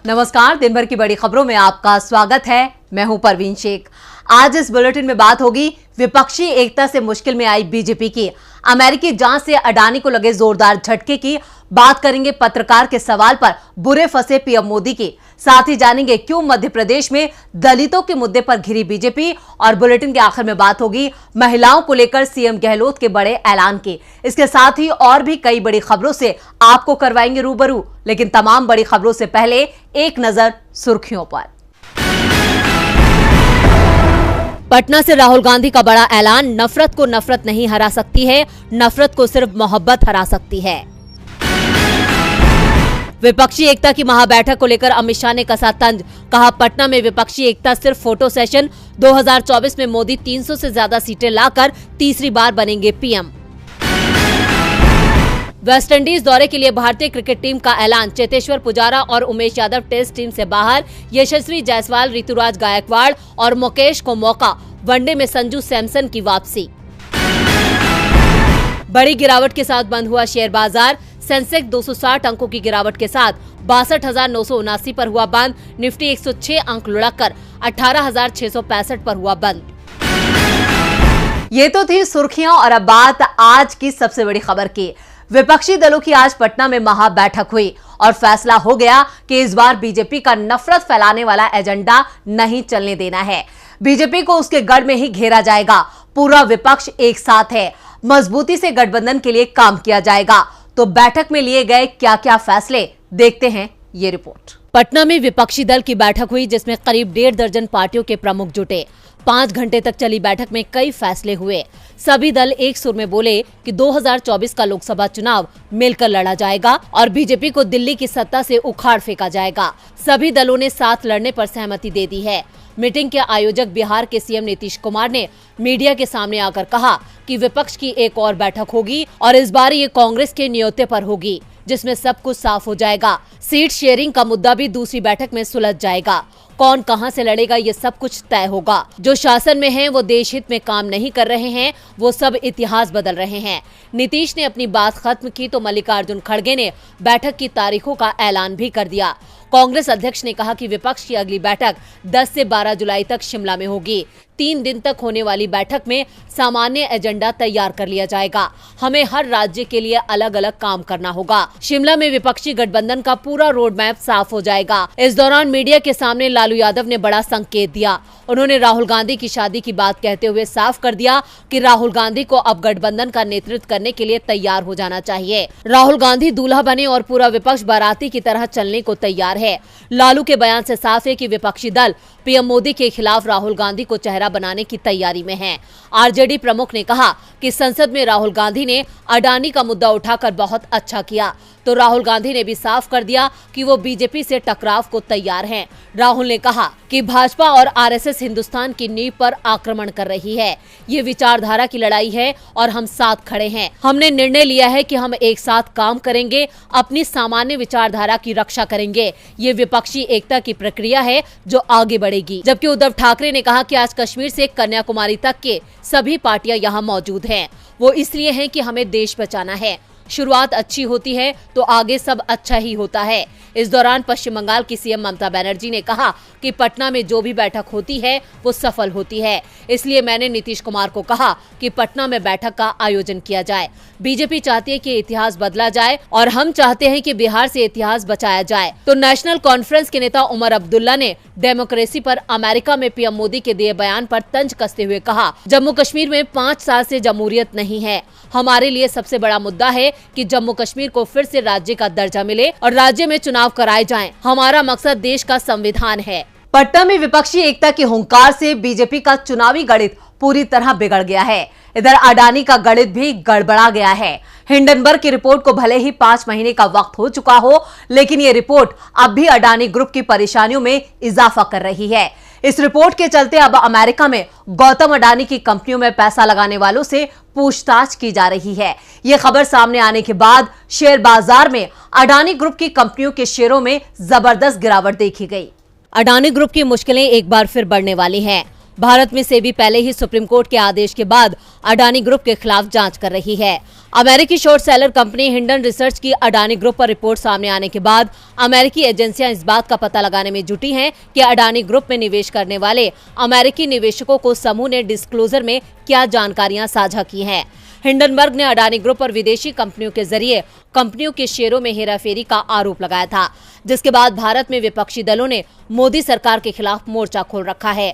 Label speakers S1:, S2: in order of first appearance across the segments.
S1: नमस्कार, दिन भर की बड़ी खबरों में आपका स्वागत है। मैं हूं परवीन शेख। आज इस बुलेटिन में बात होगी विपक्षी एकता से मुश्किल में आई बीजेपी की, अमेरिकी जांच से अडानी को लगे जोरदार झटके की, बात करेंगे पत्रकार के सवाल पर बुरे फंसे पीएम मोदी की, साथ ही जानेंगे क्यों मध्य प्रदेश में दलितों के मुद्दे पर घिरी बीजेपी, और बुलेटिन के आखिर में बात होगी महिलाओं को लेकर सीएम गहलोत के बड़े ऐलान की। इसके साथ ही और भी कई बड़ी खबरों से आपको करवाएंगे रूबरू, लेकिन तमाम बड़ी खबरों से पहले एक नजर सुर्खियों पर। पटना से राहुल गांधी का बड़ा ऐलान, नफरत को नफरत नहीं हरा सकती है, नफरत को सिर्फ मोहब्बत हरा सकती है। विपक्षी एकता की महाबैठक को लेकर अमित शाह ने कसा तंज, कहा पटना में विपक्षी एकता सिर्फ फोटो सेशन, 2024 में मोदी 300 से ज्यादा सीटें लाकर तीसरी बार बनेंगे पीएम। वेस्टइंडीज दौरे के लिए भारतीय क्रिकेट टीम का ऐलान, चेतेश्वर पुजारा और उमेश यादव टेस्ट टीम से बाहर, यशस्वी जायसवाल, ऋतुराज गायकवाड़ और मुकेश को मौका, वनडे में संजू सैमसन की वापसी। बड़ी गिरावट के साथ बंद हुआ शेयर बाजार, सेंसेक्स 260 अंकों की गिरावट के साथ 62,979 पर हुआ बंद, निफ्टी 106 अंक लुढ़ककर 18,665 पर हुआ बंद। ये तो थी सुर्खियां, और अब बात आज की सबसे बड़ी खबर की। विपक्षी दलों की आज पटना में महाबैठक हुई और फैसला हो गया कि इस बार बीजेपी का नफरत फैलाने वाला एजेंडा नहीं चलने देना है। बीजेपी को उसके गढ़ में ही घेरा जाएगा, पूरा विपक्ष एक साथ है, मजबूती से गठबंधन के लिए काम किया जाएगा। तो बैठक में लिए गए क्या क्या फैसले, देखते हैं ये रिपोर्ट। पटना में विपक्षी दल की बैठक हुई जिसमें करीब 1.5 दर्जन पार्टियों के प्रमुख जुटे। 5 घंटे तक चली बैठक में कई फैसले हुए। सभी दल एक सुर में बोले कि 2024 का लोकसभा चुनाव मिलकर लड़ा जाएगा और बीजेपी को दिल्ली की सत्ता से उखाड़ फेंका जाएगा। सभी दलों ने साथ लड़ने पर सहमति दे दी है। मीटिंग के आयोजक बिहार के सीएम नीतीश कुमार ने मीडिया के सामने आकर कहा कि विपक्ष की एक और बैठक होगी और इस बार ये कांग्रेस के न्योते पर होगी, जिसमें सब कुछ साफ हो जाएगा। सीट शेयरिंग का मुद्दा भी दूसरी बैठक में सुलझ जाएगा। कौन कहां से लड़ेगा ये सब कुछ तय होगा। जो शासन में हैं वो देश हित में काम नहीं कर रहे हैं, वो सब इतिहास बदल रहे हैं। नीतीश ने अपनी बात खत्म की तो मल्लिकार्जुन खड़गे ने बैठक की तारीखों का ऐलान भी कर दिया। कांग्रेस अध्यक्ष ने कहा कि विपक्ष की अगली बैठक 10 से 12 जुलाई तक शिमला में होगी। 3 दिन तक होने वाली बैठक में सामान्य एजेंडा तैयार कर लिया जाएगा। हमें हर राज्य के लिए अलग अलग काम करना होगा। शिमला में विपक्षी गठबंधन का पूरा रोड मैप साफ हो जाएगा। इस दौरान मीडिया के सामने लालू यादव ने बड़ा संकेत दिया। उन्होंने राहुल गांधी की शादी की बात कहते हुए साफ कर दिया कि राहुल गांधी को अब गठबंधन का नेतृत्व करने के लिए तैयार हो जाना चाहिए। राहुल गांधी दूल्हा बने और पूरा विपक्ष बाराती की तरह चलने को तैयार है। लालू के बयान से साफ है कि विपक्षी दल पीएम मोदी के खिलाफ राहुल गांधी को चेहरा बनाने की तैयारी में है। आरजेडी प्रमुख ने कहा कि संसद में राहुल गांधी ने अडानी का मुद्दा उठाकर बहुत अच्छा किया, तो राहुल गांधी ने भी साफ कर दिया कि वो बीजेपी से टकराव को तैयार हैं। राहुल ने कहा कि भाजपा और आरएसएस हिंदुस्तान की नींव पर आक्रमण कर रही है। ये विचारधारा की लड़ाई है और हम साथ खड़े हैं। हमने निर्णय लिया है कि हम एक साथ काम करेंगे, अपनी सामान्य विचारधारा की रक्षा करेंगे। ये विपक्षी एकता की प्रक्रिया है जो आगे बढ़ेगी। जबकि उद्धव ठाकरे ने कहा कि आज कश्मीर से कन्याकुमारी तक के सभी पार्टियां यहाँ मौजूद हैं। वो इसलिए हैं कि हमें देश बचाना है। शुरुआत अच्छी होती है तो आगे सब अच्छा ही होता है। इस दौरान पश्चिम बंगाल की सीएम ममता बनर्जी ने कहा कि पटना में जो भी बैठक होती है वो सफल होती है, इसलिए मैंने नीतीश कुमार को कहा कि पटना में बैठक का आयोजन किया जाए। बीजेपी चाहती है कि इतिहास बदला जाए और हम चाहते हैं कि बिहार से इतिहास बचाया जाए। तो नेशनल कॉन्फ्रेंस के नेता उमर अब्दुल्ला ने डेमोक्रेसी पर अमेरिका में पीएम मोदी के दिए बयान पर तंज कसते हुए कहा, जम्मू कश्मीर में 5 साल से जमहूरियत नहीं है। हमारे लिए सबसे बड़ा मुद्दा है कि जम्मू कश्मीर को फिर से राज्य का दर्जा मिले और राज्य में चुनाव कराए जाएं। हमारा मकसद देश का संविधान है। पटना में विपक्षी एकता की हुंकार से बीजेपी का चुनावी गणित पूरी तरह बिगड़ गया है। इधर अडानी का गणित भी गड़बड़ा गया है। हिंडनबर्ग की रिपोर्ट को भले ही 5 महीने का वक्त हो चुका हो, लेकिन ये रिपोर्ट अब भी अडानी ग्रुप की परेशानियों में इजाफा कर रही है। इस रिपोर्ट के चलते अब अमेरिका में गौतम अडानी की कंपनियों में पैसा लगाने वालों से पूछताछ की जा रही है। ये खबर सामने आने के बाद शेयर बाजार में अडानी ग्रुप की कंपनियों के शेयरों में जबरदस्त गिरावट देखी गई। अडानी ग्रुप की मुश्किलें एक बार फिर बढ़ने वाली हैं। भारत में सेबी पहले ही सुप्रीम कोर्ट के आदेश के बाद अडानी ग्रुप के खिलाफ जांच कर रही है। अमेरिकी short seller company Hindon research की अडानी ग्रुप पर रिपोर्ट सामने आने के बाद अमेरिकी एजेंसियां इस बात का पता लगाने में जुटी हैं कि अडानी ग्रुप में निवेश करने वाले अमेरिकी निवेशकों को समूह ने डिस्क्लोजर में क्या जानकारियां साझा की हैं। हिंडनबर्ग ने अडानी ग्रुप और विदेशी कंपनियों के जरिए कंपनियों के शेयरों में हेराफेरी का आरोप लगाया था, जिसके बाद भारत में विपक्षी दलों ने मोदी सरकार के खिलाफ मोर्चा खोल रखा है।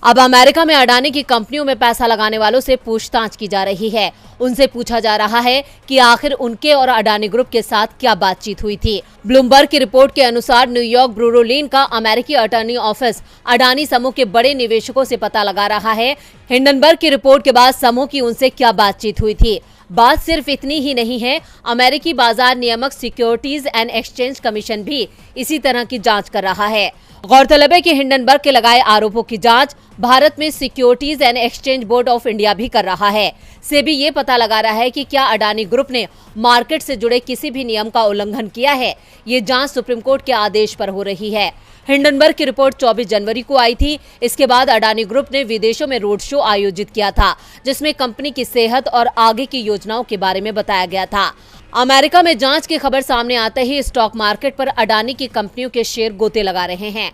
S1: अब अमेरिका में अडानी की कंपनियों में पैसा लगाने वालों से पूछताछ की जा रही है। उनसे पूछा जा रहा है कि आखिर उनके और अडानी ग्रुप के साथ क्या बातचीत हुई थी। ब्लूमबर्ग की रिपोर्ट के अनुसार न्यूयॉर्क ब्यूरो लीन का अमेरिकी अटॉर्नी ऑफिस अडानी समूह के बड़े निवेशकों से पता लगा रहा है हिंडनबर्ग की रिपोर्ट के बाद समूह की उनसे क्या बातचीत हुई थी। बात सिर्फ इतनी ही नहीं है, अमेरिकी बाजार नियामक सिक्योरिटीज एंड एक्सचेंज कमीशन भी इसी तरह की जांच कर रहा है। गौरतलब है कि हिंडनबर्ग के लगाए आरोपों की जांच भारत में securities and exchange board of India भी कर रहा है। सेबी ये पता लगा रहा है कि क्या अडानी ग्रुप ने मार्केट से जुड़े किसी भी नियम का उल्लंघन किया है। ये जांच सुप्रीम कोर्ट के आदेश पर हो रही है। हिंडनबर्ग की रिपोर्ट 24 जनवरी को आई थी। इसके बाद अडानी ग्रुप ने विदेशों में रोड शो आयोजित किया था, जिसमें कंपनी की सेहत और आगे की योजनाओं के बारे में बताया गया था। अमेरिका में जांच की खबर सामने आते ही स्टॉक मार्केट पर अडानी की कंपनियों के शेयर गोते लगा रहे हैं।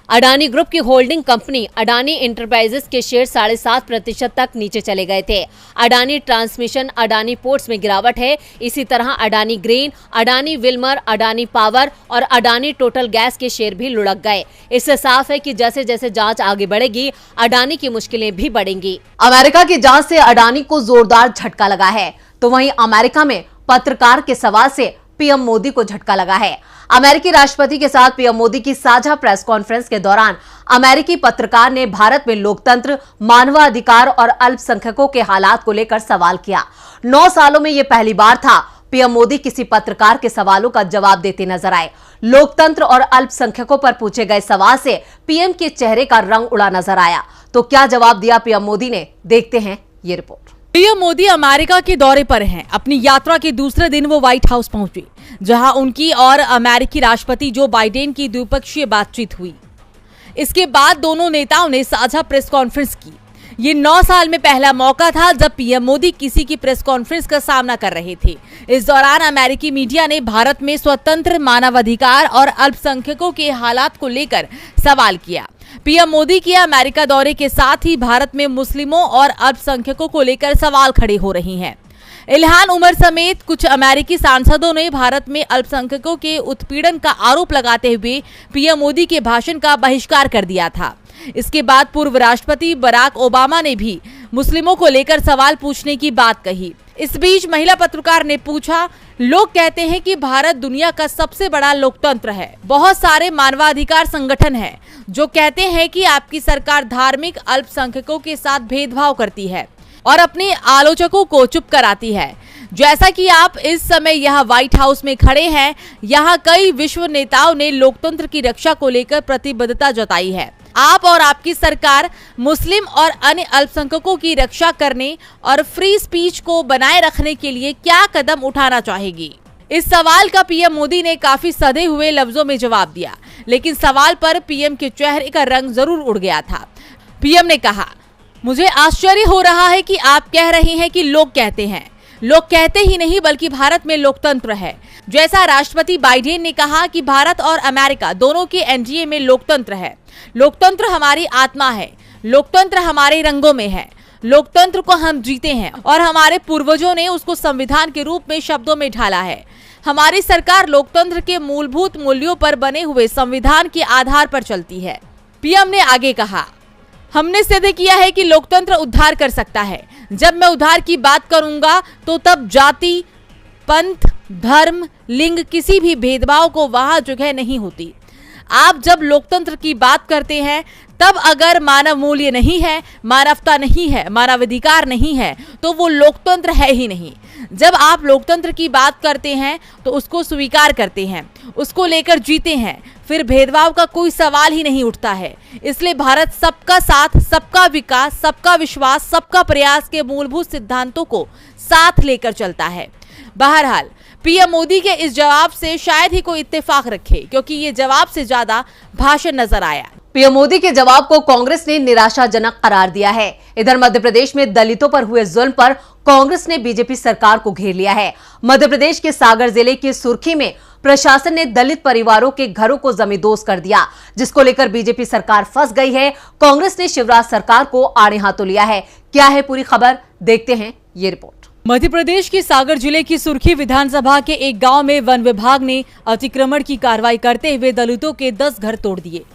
S1: अडानी ग्रुप की होल्डिंग कंपनी अडानी इंटरप्राइजेस के शेयर 7.5% तक नीचे चले गए थे। अडानी ट्रांसमिशन, अडानी पोर्ट्स में गिरावट है। इसी तरह Adani grain, Adani Wilmer, Adani power और अडानी टोटल गैस के शेयर भी लुढ़क गए। इससे साफ है कि जैसे जैसे जांच आगे बढ़ेगी, अडानी की मुश्किलें भी बढ़ेंगी। अमेरिका की जांच से अडानी को जोरदार झटका लगा है, तो वहीं अमेरिका में पत्रकार के सवाल से पीएम मोदी को झटका लगा है। अमेरिकी राष्ट्रपति के साथ पीएम मोदी की साझा प्रेस कॉन्फ्रेंस के दौरान अमेरिकी पत्रकार ने भारत में लोकतंत्र, मानवाधिकार और अल्पसंख्यकों के हालात को लेकर सवाल किया। 9 सालों में यह पहली बार था पीएम मोदी किसी पत्रकार के सवालों का जवाब देते नजर आए। लोकतंत्र और अल्पसंख्यकों पर पूछे गए सवाल से पीएम के चेहरे का रंग उड़ा नजर आया। तो क्या जवाब दिया पीएम मोदी ने, देखते हैं ये रिपोर्ट।
S2: पीएम मोदी अमेरिका के दौरे पर हैं। अपनी यात्रा के दूसरे दिन वो व्हाइट हाउस पहुंचे, जहां उनकी और अमेरिकी राष्ट्रपति जो बाइडेन की द्विपक्षीय बातचीत हुई। इसके बाद दोनों नेताओं ने साझा प्रेस कॉन्फ्रेंस की। ये 9 साल में पहला मौका था जब पीएम मोदी किसी की प्रेस कॉन्फ्रेंस का सामना कर रहे थे। इस दौरान अमेरिकी मीडिया ने भारत में स्वतंत्र, मानवाधिकार और अल्पसंख्यकों के हालात को लेकर सवाल किया। पीएम मोदी के अमेरिका दौरे के साथ ही भारत में मुस्लिमों और अल्पसंख्यकों को लेकर सवाल खड़े हो रही हैं। इल्हान उमर समेत कुछ अमेरिकी सांसदों ने भारत में अल्पसंख्यकों के उत्पीड़न का आरोप लगाते हुए पीएम मोदी के भाषण का बहिष्कार कर दिया था। इसके बाद पूर्व राष्ट्रपति बराक ओबामा ने भी मुस्लिमों को लेकर सवाल पूछने की बात कही। इस बीच महिला पत्रकार ने पूछा, लोग कहते हैं कि भारत दुनिया का सबसे बड़ा लोकतंत्र है। बहुत सारे मानवाधिकार संगठन हैं जो कहते हैं कि आपकी सरकार धार्मिक अल्पसंख्यकों के साथ भेदभाव करती है और अपने आलोचकों को चुप कराती है। जैसा कि आप इस समय यहाँ व्हाइट हाउस में खड़े हैं, यहाँ कई विश्व नेताओं ने लोकतंत्र की रक्षा को लेकर प्रतिबद्धता जताई है। आप और आपकी सरकार मुस्लिम और अन्य अल्पसंख्यकों की रक्षा करने और फ्री स्पीच को बनाए रखने के लिए क्या कदम उठाना चाहेगी? इस सवाल का पीएम मोदी ने काफी सधे हुए लफ्जों में जवाब दिया, लेकिन सवाल पर पीएम के चेहरे का रंग जरूर उड़ गया था। पीएम ने कहा, मुझे आश्चर्य हो रहा है कि आप कह रहे हैं कि लोग कहते हैं। लोग कहते ही नहीं बल्कि भारत में लोकतंत्र है। जैसा राष्ट्रपति बाइडेन ने कहा कि भारत और अमेरिका दोनों के एनडीए में लोकतंत्र है। लोकतंत्र हमारी आत्मा है। लोकतंत्र हमारे रंगों में है। लोकतंत्र को हम जीते हैं और हमारे पूर्वजों ने उसको संविधान के रूप में शब्दों में ढाला है। हमारी सरकार लोकतंत्र के मूलभूत मूल्यों पर बने हुए संविधान के आधार पर चलती है। पीएम ने आगे कहा, हमने सिद्ध किया है कि लोकतंत्र उद्धार कर सकता है। जब मैं उद्धार की बात करूंगा तो तब जाति, पंथ, धर्म, लिंग, किसी भी भेदभाव को वहां जगह नहीं होती। आप जब लोकतंत्र की बात करते हैं तब अगर मानव मूल्य नहीं है, मानवता नहीं है, मानवाधिकार नहीं है, तो वो लोकतंत्र है ही नहीं। जब आप लोकतंत्र की बात करते हैं तो उसको स्वीकार करते हैं, उसको लेकर जीते हैं, फिर भेदभाव का कोई सवाल ही नहीं उठता है। इसलिए भारत सबका साथ, सबका विकास, सबका विश्वास, सबका प्रयास के मूलभूत सिद्धांतों को साथ लेकर चलता है। बहरहाल पीएम मोदी के इस जवाब से शायद ही कोई इत्तेफाक रखे, क्योंकि ये जवाब से ज्यादा भाषण नजर आया।
S1: पीएम मोदी के जवाब को कांग्रेस ने निराशाजनक करार दिया है। इधर मध्य प्रदेश में दलितों पर हुए जुल्म पर कांग्रेस ने बीजेपी सरकार को घेर लिया है। मध्य प्रदेश के सागर जिले की सुर्खी में प्रशासन ने दलित परिवारों के घरों को जमींदोज कर दिया, जिसको लेकर बीजेपी सरकार फंस गई है। कांग्रेस ने शिवराज सरकार को आड़े हाथों लिया है। क्या है पूरी खबर, देखते हैं ये रिपोर्ट।
S2: मध्य प्रदेश के सागर जिले की सुर्खी विधानसभा के एक गांव में वन विभाग ने अतिक्रमण की कार्रवाई करते हुए दलितों के 10 घर तोड़ दिए।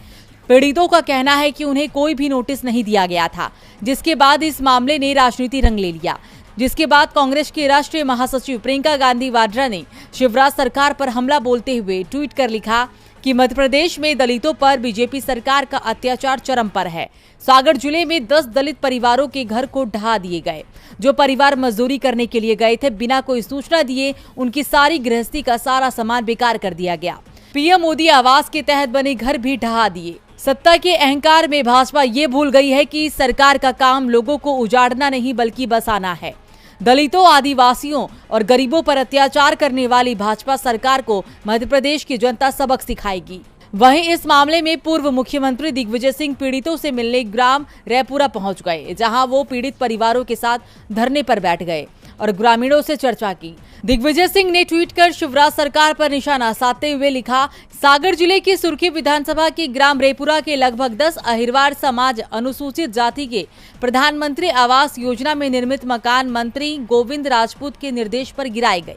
S2: पीड़ितों का कहना है कि उन्हें कोई भी नोटिस नहीं दिया गया था, जिसके बाद इस मामले ने राजनीति रंग ले लिया। जिसके बाद कांग्रेस के राष्ट्रीय महासचिव प्रियंका गांधी वाड्रा ने शिवराज सरकार पर हमला बोलते हुए ट्वीट कर लिखा कि मध्य प्रदेश में दलितों पर बीजेपी सरकार का अत्याचार चरम पर है। सागर जिले में 10 दलित परिवारों के घर को ढहा दिए गए। जो परिवार मजदूरी करने के लिए गए थे, बिना कोई सूचना दिए उनकी सारी गृहस्थी का सारा सामान बेकार कर दिया गया। पीएम मोदी आवास के तहत बने घर भी ढहा दिए। सत्ता के अहंकार में भाजपा ये भूल गई है कि सरकार का काम लोगों को उजाड़ना नहीं बल्कि बसाना है। दलितों, आदिवासियों और गरीबों पर अत्याचार करने वाली भाजपा सरकार को मध्य प्रदेश की जनता सबक सिखाएगी। वहीं इस मामले में पूर्व मुख्यमंत्री दिग्विजय सिंह पीड़ितों से मिलने ग्राम रैपुरा पहुंच गए, जहां वो पीड़ित परिवारों के साथ धरने पर बैठ गए और ग्रामीणों से चर्चा की। दिग्विजय सिंह ने ट्वीट कर शिवराज सरकार पर निशाना साधते हुए लिखा, सागर जिले की सुर्खी विधानसभा के ग्राम रेपुरा के लगभग 10 अहिरवार समाज अनुसूचित जाति के प्रधानमंत्री आवास योजना में निर्मित मकान मंत्री गोविंद राजपूत के निर्देश पर गिराए गए।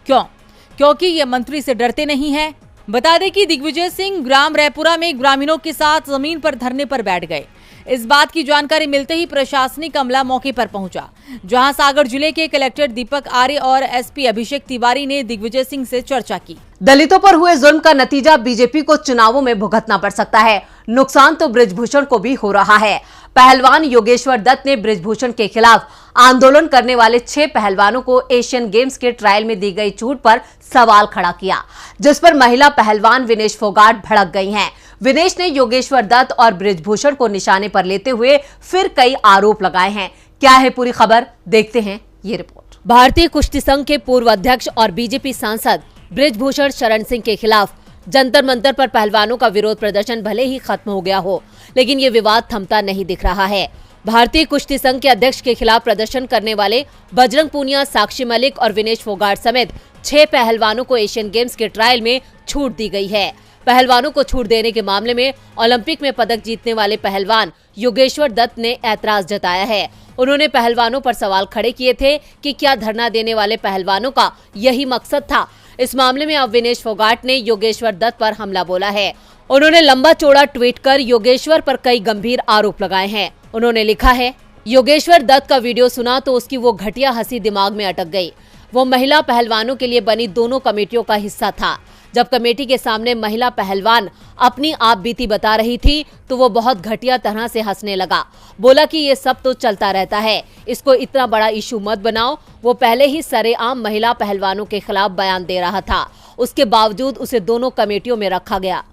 S2: क्योंकि ये मंत्री से डरते नहीं हैं। बता दें कि दिग्विजय सिंह ग्राम रेपुरा में ग्रामीणों के साथ जमीन पर धरने पर बैठ गए। इस बात की जानकारी मिलते ही प्रशासनिक अमला मौके पर पहुंचा, जहां सागर जिले के कलेक्टर दीपक आर्य और एसपी अभिषेक तिवारी ने दिग्विजय सिंह से चर्चा की।
S1: दलितों पर हुए जुल्म का नतीजा बीजेपी को चुनावों में भुगतना पड़ सकता है। नुकसान तो बृजभूषण को भी हो रहा है। पहलवान योगेश्वर दत्त ने बृजभूषण के खिलाफ आंदोलन करने वाले 6 पहलवानों को एशियन गेम्स के ट्रायल में दी गई छूट पर सवाल खड़ा किया, जिस पर महिला पहलवान विनेश फोगाट भड़क गई हैं। विनेश ने योगेश्वर दत्त और बृजभूषण को निशाने पर लेते हुए फिर कई आरोप लगाए हैं। क्या है पूरी खबर, देखते हैं ये रिपोर्ट। भारतीय कुश्ती संघ के पूर्व अध्यक्ष और बीजेपी सांसद बृजभूषण शरण सिंह के खिलाफ जंतर मंतर पर पहलवानों का विरोध प्रदर्शन भले ही खत्म हो गया हो, लेकिन ये विवाद थमता नहीं दिख रहा है। भारतीय कुश्ती संघ के अध्यक्ष के खिलाफ प्रदर्शन करने वाले बजरंग पूनिया, साक्षी मलिक और विनेश फोगाट समेत 6 पहलवानों को एशियन गेम्स के ट्रायल में छूट दी गई है। पहलवानों को छूट देने के मामले में ओलंपिक में पदक जीतने वाले पहलवान योगेश्वर दत्त ने ऐतराज जताया है। उन्होंने पहलवानों पर सवाल खड़े किए थे कि क्या धरना देने वाले पहलवानों का यही मकसद था। इस मामले में अब विनेश फोगाट ने योगेश्वर दत्त पर हमला बोला है। उन्होंने लंबा चौड़ा ट्वीट कर योगेश्वर पर कई गंभीर आरोप लगाए हैं। उन्होंने लिखा है, योगेश्वर दत्त का वीडियो सुना तो उसकी वो घटिया हंसी दिमाग में अटक गई। वो महिला पहलवानों के लिए बनी दोनों कमेटियों का हिस्सा था। जब कमेटी के सामने महिला पहलवान अपनी आप बीती बता रही थी तो वो बहुत घटिया तरह से हंसने लगा। बोला कि ये सब तो चलता रहता है, इसको इतना बड़ा इशू मत बनाओ। वो पहले ही सरेआम महिला पहलवानों के खिलाफ बयान दे रहा था, उसके बावजूद उसे दोनों कमेटियों में रखा गया।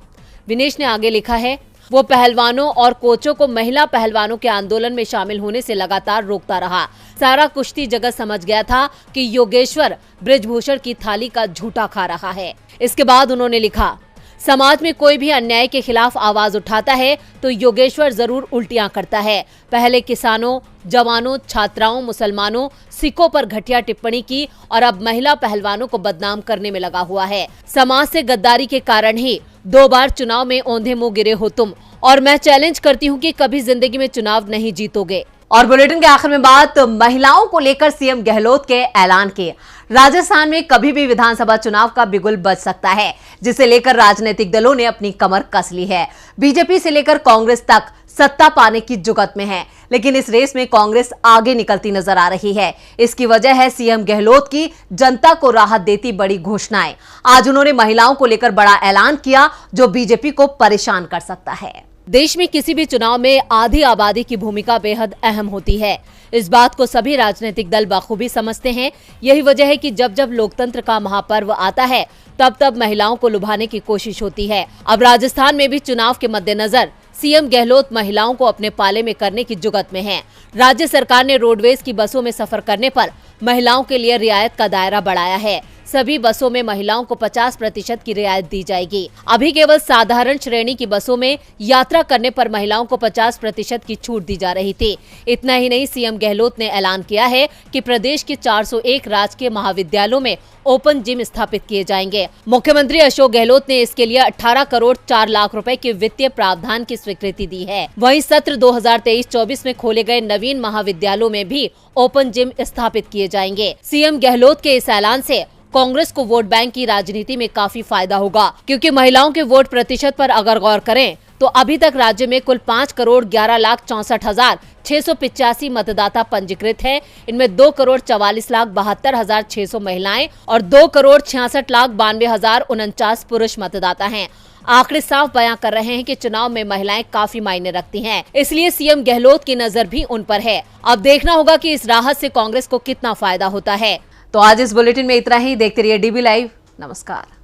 S1: विनेश ने आगे लिखा है, वो पहलवानों और कोचों को महिला पहलवानों के आंदोलन में शामिल होने से लगातार रोकता रहा। सारा कुश्ती जगत समझ गया था कि योगेश्वर बृजभूषण की थाली का झूठा खा रहा है। इसके बाद उन्होंने लिखा, समाज में कोई भी अन्याय के खिलाफ आवाज उठाता है तो योगेश्वर जरूर उल्टियां करता है। पहले किसानों, जवानों, छात्राओं, मुसलमानों, सिखों पर घटिया टिप्पणी की और अब महिला पहलवानों को बदनाम करने में लगा हुआ है। समाज से गद्दारी के कारण ही 2 बार चुनाव में औंधे मुंह गिरे हो तुम, और मैं चैलेंज करती हूँ कि कभी जिंदगी में चुनाव नहीं जीतोगे। और बुलेटिन के आखिर में बात महिलाओं को लेकर सीएम गहलोत के ऐलान की। राजस्थान में कभी भी विधानसभा चुनाव का बिगुल बज सकता है, जिसे लेकर राजनीतिक दलों ने अपनी कमर कस ली है। बीजेपी से लेकर कांग्रेस तक सत्ता पाने की जुगत में है, लेकिन इस रेस में कांग्रेस आगे निकलती नजर आ रही है। इसकी वजह है सीएम गहलोत की जनता को राहत देती बड़ी घोषणाएं। आज उन्होंने महिलाओं को लेकर बड़ा ऐलान किया जो बीजेपी को परेशान कर सकता है। देश में किसी भी चुनाव में आधी आबादी की भूमिका बेहद अहम होती है। इस बात को सभी राजनीतिक दल बखूबी समझते हैं। यही वजह है कि जब जब लोकतंत्र का महापर्व आता है तब तब महिलाओं को लुभाने की कोशिश होती है। अब राजस्थान में भी चुनाव के मद्देनजर सीएम गहलोत महिलाओं को अपने पाले में करने की जुगत में हैं। राज्य सरकार ने रोडवेज की बसों में सफर करने पर महिलाओं के लिए रियायत का दायरा बढ़ाया है। सभी बसों में महिलाओं को 50% की रियायत दी जाएगी। अभी केवल साधारण श्रेणी की बसों में यात्रा करने पर महिलाओं को 50% की छूट दी जा रही थी। इतना ही नहीं, सीएम गहलोत ने ऐलान किया है कि प्रदेश के 401 राजकीय महाविद्यालयों में ओपन जिम स्थापित किए जाएंगे। मुख्यमंत्री अशोक गहलोत ने इसके लिए 18 करोड़ 4 लाख रुपए के वित्तीय प्रावधान की स्वीकृति दी है। वहीं सत्र 2023-24 में खोले गए नवीन महाविद्यालयों में भी ओपन जिम स्थापित किए जाएंगे। सीएम गहलोत के इस ऐलान से कांग्रेस को वोट बैंक की राजनीति में काफी फायदा होगा, क्योंकि महिलाओं के वोट प्रतिशत पर अगर गौर करें तो अभी तक राज्य में कुल 5,11,64,685 मतदाता पंजीकृत हैं। इनमें 2,44,72,600 महिलाएं और 2,66,92,049 पुरुष मतदाता हैं। आंकड़े साफ बयां कर रहे हैं कि चुनाव में महिलाएं काफी मायने रखती हैं। इसलिए सीएम गहलोत की नजर भी उन पर है। अब देखना होगा कि इस राहत से कांग्रेस को कितना फायदा होता है। तो आज इस बुलेटिन में इतना ही। देखते रहिए डीबी लाइव। नमस्कार।